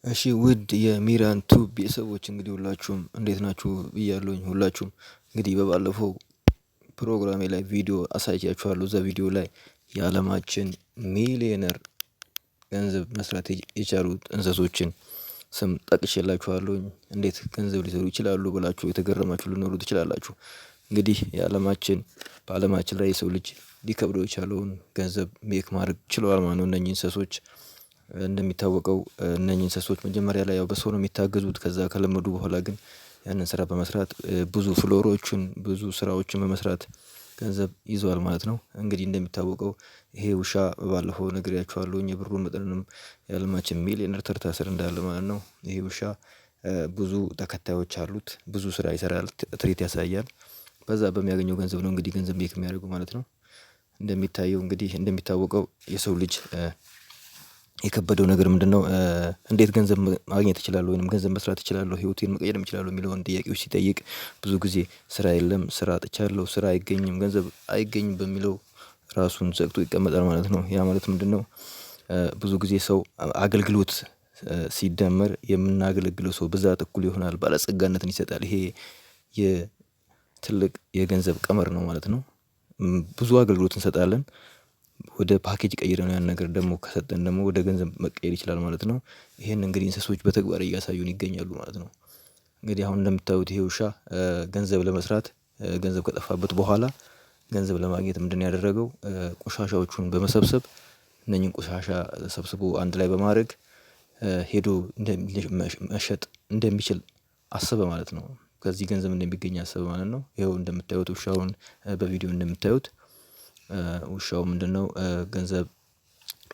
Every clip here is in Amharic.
እሺ ውድ የሚራን ቱብ ቤተሰቦች እንግዲህ ሁላችሁም እንዴት ናችሁ ብያለሁኝ። ሁላችሁም እንግዲህ በባለፈው ፕሮግራሜ ላይ ቪዲዮ አሳይቻችኋለሁ። እዛ ቪዲዮ ላይ የአለማችን ሚሊየነር ገንዘብ መስራት የቻሉት እንስሶችን ስም ጠቅሼላችኋለሁኝ። እንዴት ገንዘብ ሊሰሩ ይችላሉ ብላችሁ የተገረማችሁ ልኖሩ ትችላላችሁ። እንግዲህ በአለማችን ላይ የሰው ልጅ ሊከብደው የቻለውን ገንዘብ ሜክ ማድረግ ችለዋል ማለት ነው። እነኚህ እንስሶች እንደሚታወቀው እነኚህ እንስሶች መጀመሪያ ላይ ያው በሰው ነው የሚታገዙት። ከዛ ከለመዱ በኋላ ግን ያንን ስራ በመስራት ብዙ ፍሎሮችን ብዙ ስራዎችን በመስራት ገንዘብ ይዘዋል ማለት ነው። እንግዲህ እንደሚታወቀው ይሄ ውሻ ባለፈው ነግሬያችኋለሁኝ የብሩን መጠንም የአለማችን ሚሊየነር ተርታ ስር እንዳለ ማለት ነው። ይሄ ውሻ ብዙ ተከታዮች አሉት ብዙ ስራ ይሰራል ትርኢት ያሳያል። በዛ በሚያገኘው ገንዘብ ነው እንግዲህ ገንዘብ ሜክ የሚያደርገው ማለት ነው። እንደሚታወቀው የሰው ልጅ የከበደው ነገር ምንድነው? እንዴት ገንዘብ ማግኘት እችላለሁ ወይንም ገንዘብ መስራት እችላለሁ ህይወቴን መቀየር እችላለሁ የሚለውን ጥያቄዎች ሲጠይቅ ብዙ ጊዜ ስራ የለም ስራ አጥቻለሁ ስራ አይገኝም ገንዘብ አይገኝም በሚለው ራሱን ዘግቶ ይቀመጣል ማለት ነው። ያ ማለት ምንድነው? ብዙ ጊዜ ሰው አገልግሎት ሲደመር የምናገለግለው ሰው ብዛት እኩል ይሆናል ባለጸጋነትን ይሰጣል ይሄ የትልቅ የገንዘብ ቀመር ነው ማለት ነው። ብዙ አገልግሎት እንሰጣለን ወደ ፓኬጅ ቀይረነው ያን ነገር ደግሞ ከሰጠን ደግሞ ወደ ገንዘብ መቀየር ይችላል ማለት ነው። ይሄን እንግዲህ እንስሶች በተግባር እያሳዩን ይገኛሉ ማለት ነው። እንግዲህ አሁን እንደምታዩት ይሄ ውሻ ገንዘብ ለመስራት ገንዘብ ከጠፋበት በኋላ ገንዘብ ለማግኘት ምንድነው ያደረገው? ቆሻሻዎቹን በመሰብሰብ እነኚህን ቆሻሻ ሰብስቦ አንድ ላይ በማድረግ ሄዶ መሸጥ እንደሚችል አሰበ ማለት ነው። ከዚህ ገንዘብ እንደሚገኝ አሰበ ማለት ነው። ይኸው እንደምታዩት ውሻውን በቪዲዮ እንደምታዩት ውሻው ምንድነው ገንዘብ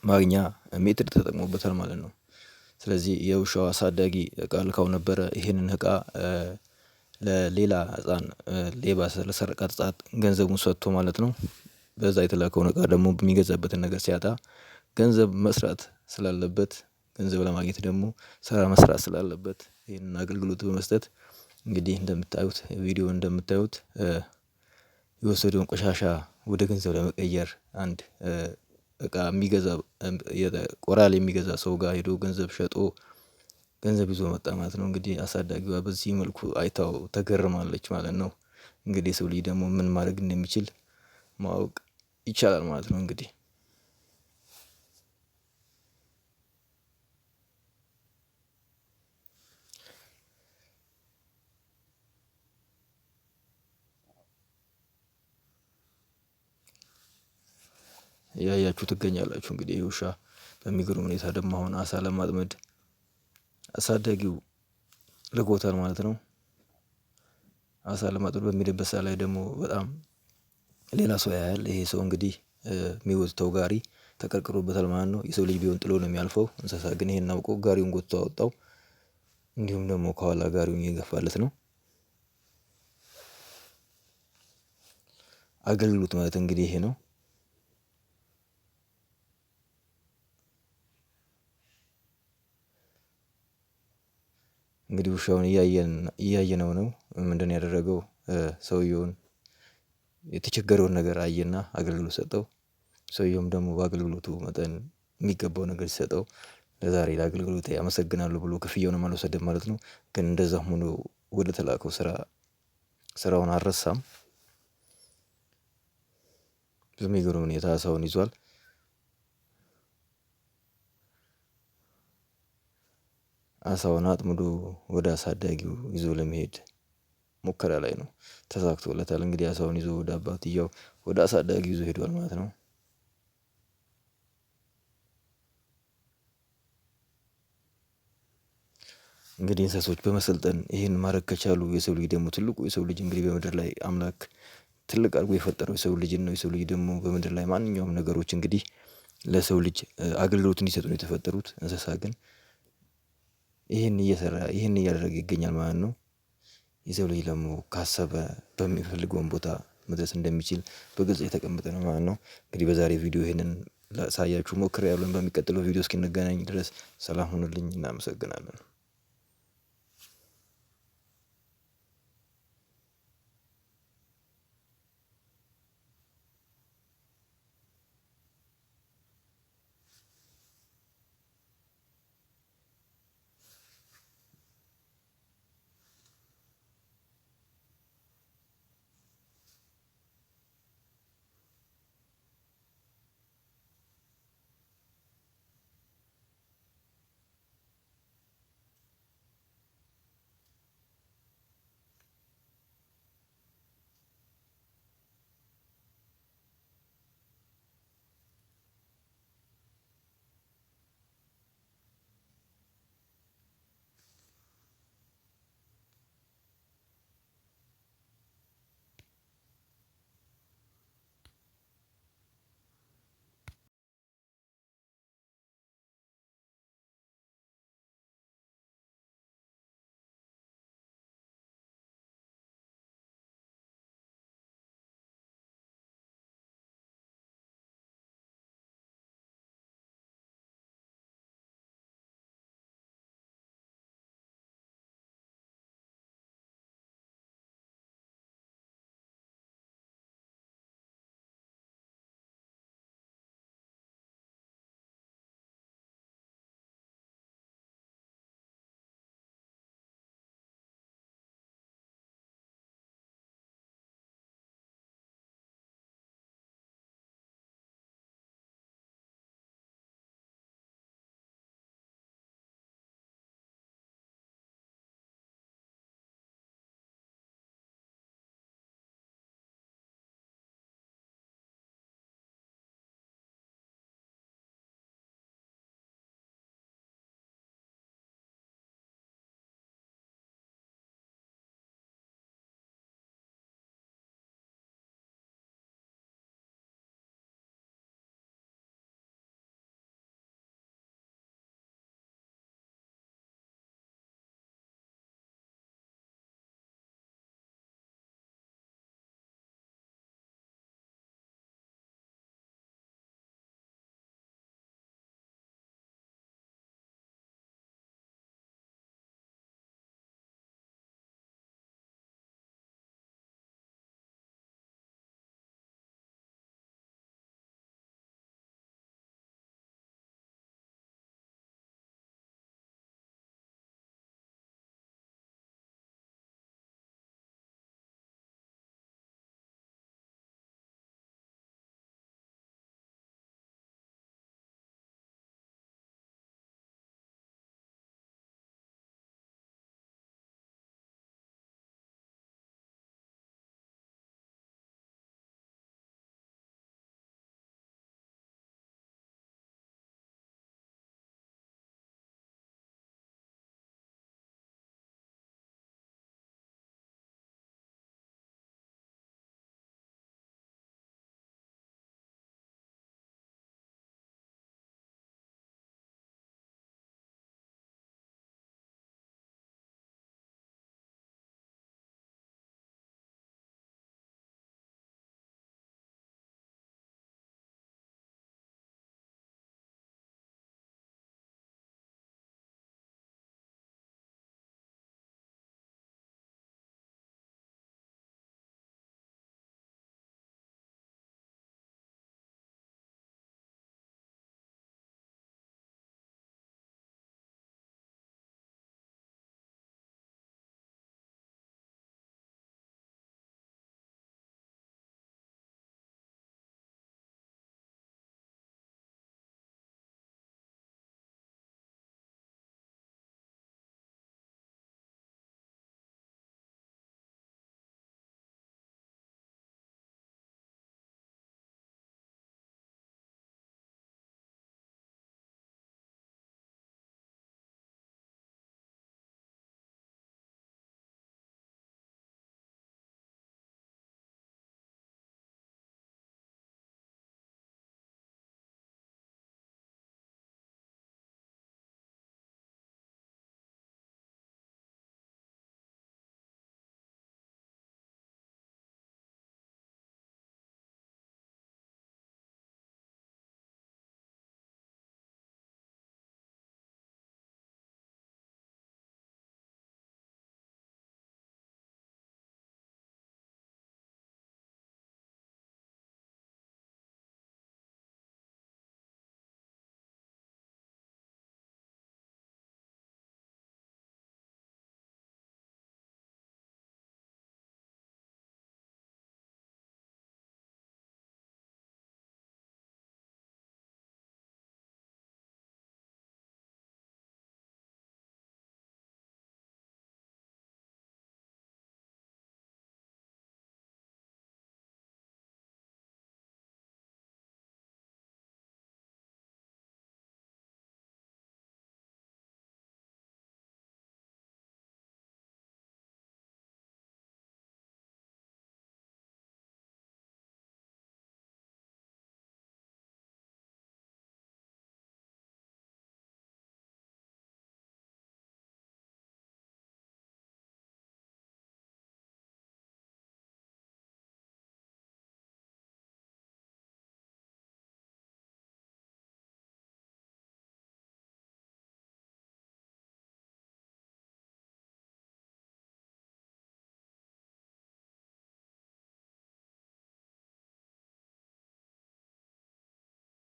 ማግኛ ሜትድ ተጠቅሞበታል ማለት ነው። ስለዚህ የውሻው አሳዳጊ እቃ ልካው ነበረ ይሄንን እቃ ለሌላ ህፃን ሌባ ለሰረቃት ህፃን ገንዘቡን ሰጥቶ ማለት ነው። በዛ የተላከውን እቃ ደግሞ የሚገዛበትን ነገር ሲያጣ ገንዘብ መስራት ስላለበት ገንዘብ ለማግኘት ደግሞ ስራ መስራት ስላለበት ይሄንን አገልግሎት በመስጠት እንግዲህ እንደምታዩት ቪዲዮ እንደምታዩት የወሰደውን ቆሻሻ ወደ ገንዘብ ለመቀየር አንድ እቃ የሚገዛ ቆራል የሚገዛ ሰው ጋር ሄዶ ገንዘብ ሸጦ ገንዘብ ይዞ መጣ ማለት ነው። እንግዲህ አሳዳጊዋ በዚህ መልኩ አይታው ተገርማለች ማለት ነው። እንግዲህ የሰው ልጅ ደግሞ ምን ማድረግ እንደሚችል ማወቅ ይቻላል ማለት ነው። እንግዲህ እያያችሁ ትገኛላችሁ እንግዲህ ይሄ ውሻ በሚገርም ሁኔታ ደግሞ አሁን አሳ ለማጥመድ አሳዳጊው ልኮታል ማለት ነው። አሳ ለማጥመድ በሚሄድበት ሰዓት ላይ ደግሞ በጣም ሌላ ሰው ያያል ይሄ ሰው እንግዲህ የሚጎትተው ጋሪ ተቀርቅሮበታል ማለት ነው። የሰው ልጅ ቢሆን ጥሎ ነው የሚያልፈው እንስሳ ግን ይሄን አውቆ ጋሪውን ጎትቶ አወጣው። እንዲሁም ደግሞ ከኋላ ጋሪውን እየገፋለት ነው። አገልግሎት ማለት እንግዲህ ይሄ ነው። እንግዲህ ውሻውን እያየነው ነው ምንድነው ያደረገው? ሰውየውን የተቸገረውን ነገር አየና አገልግሎት ሰጠው። ሰውየውም ደግሞ በአገልግሎቱ መጠን የሚገባው ነገር ሲሰጠው ለዛሬ ለአገልግሎቴ አመሰግናለሁ ብሎ ክፍያውንም አልወሰደም ማለት ነው። ግን እንደዛም ሆኖ ወደ ተላከው ስራውን አልረሳም። በሚገርም ሁኔታ አሳውን ይዟል። አሳውን አጥምዶ ወደ አሳዳጊው ይዞ ለመሄድ ሙከራ ላይ ነው። ተሳክቶለታል እንግዲህ አሳውን ይዞ ወደ አባትየው ወደ አሳዳጊው ይዞ ሄዷል ማለት ነው። እንግዲህ እንስሶች በመሰልጠን ይሄን ማድረግ ከቻሉ የሰው ልጅ ደግሞ ትልቁ የሰው ልጅ እንግዲህ በምድር ላይ አምላክ ትልቅ አድርጎ የፈጠረው የሰው ልጅን ነው። የሰው ልጅ ደግሞ በምድር ላይ ማንኛውም ነገሮች እንግዲህ ለሰው ልጅ አገልግሎት እንዲሰጡ ነው የተፈጠሩት። እንስሳ ግን ይሄን እየሰራ ይሄን እያደረገ ይገኛል ማለት ነው። የሰው ልጅ ደግሞ ካሰበ በሚፈልገውን ቦታ መድረስ እንደሚችል በግልጽ የተቀመጠ ነው ማለት ነው። እንግዲህ በዛሬ ቪዲዮ ይሄንን ላሳያችሁ ሞክሬያለሁ። በሚቀጥለው ቪዲዮ እስክንገናኝ ድረስ ሰላም ሁኑልኝ እናመሰግናለን